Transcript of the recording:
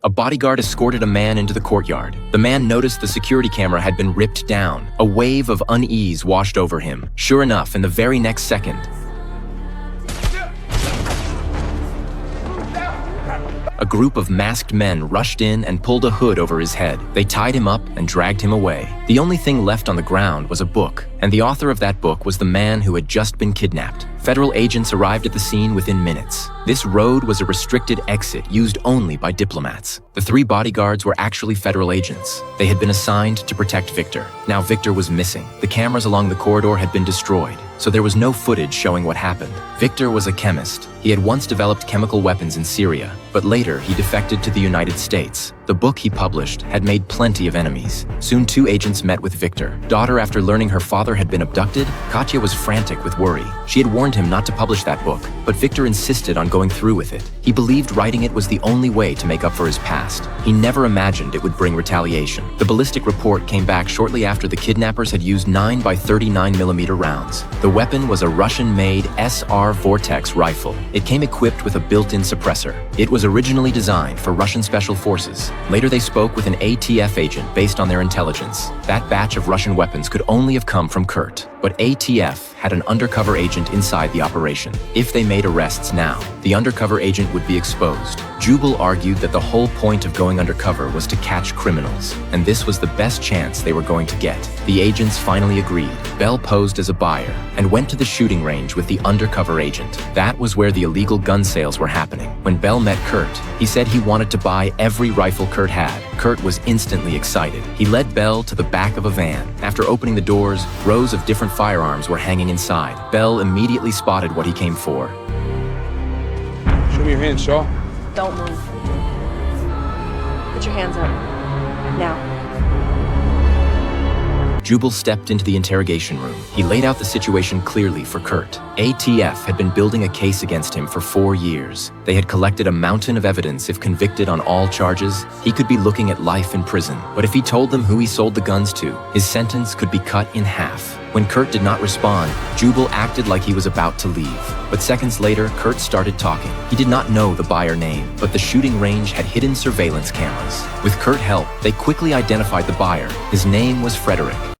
A bodyguard escorted a man into the courtyard. The man noticed the security camera had been ripped down. A wave of unease washed over him. Sure enough, in the very next second, a group of masked men rushed in and pulled a hood over his head. They tied him up and dragged him away. The only thing left on the ground was a book, and the author of that book was the man who had just been kidnapped. Federal agents arrived at the scene within minutes. This road was a restricted exit used only by diplomats. The 3 bodyguards were actually federal agents. They had been assigned to protect Victor. Now Victor was missing. The cameras along the corridor had been destroyed, so there was no footage showing what happened. Victor was a chemist. He had once developed chemical weapons in Syria, but later he defected to the United States. The book he published had made plenty of enemies. Soon 2 agents met with Victor. Daughter, after learning her father had been abducted, Katya was frantic with worry. She had warned him not to publish that book, but Victor insisted on going through with it. He believed writing it was the only way to make up for his past. He never imagined it would bring retaliation. The ballistic report came back shortly after the kidnappers had used 9x39mm rounds. The weapon was a Russian-made SR Vortex rifle. It came equipped with a built-in suppressor. It was originally designed for Russian special forces. Later they spoke with an ATF agent based on their intelligence. That batch of Russian weapons could only have come from Kurt. But ATF had an undercover agent inside the operation. If they made arrests now, the undercover agent would be exposed. Jubal argued that the whole point of going undercover was to catch criminals, and this was the best chance they were going to get. The agents finally agreed. Bell posed as a buyer and went to the shooting range with the undercover agent. That was where the illegal gun sales were happening. When Bell met Kurt, he said he wanted to buy every rifle Kurt had. Kurt was instantly excited. He led Bell to the back of a van. After opening the doors, rows of different firearms were hanging inside. Bell immediately spotted what he came for. Show me your hands, Shaw. Don't move. Put your hands up. Now. Jubal stepped into the interrogation room. He laid out the situation clearly for Kurt. ATF had been building a case against him for 4 years. They had collected a mountain of evidence. If convicted on all charges, he could be looking at life in prison. But if he told them who he sold the guns to, his sentence could be cut in half. When Kurt did not respond, Jubal acted like he was about to leave. But seconds later, Kurt started talking. He did not know the buyer name, but the shooting range had hidden surveillance cameras. With Kurt's help, they quickly identified the buyer. His name was Frederick.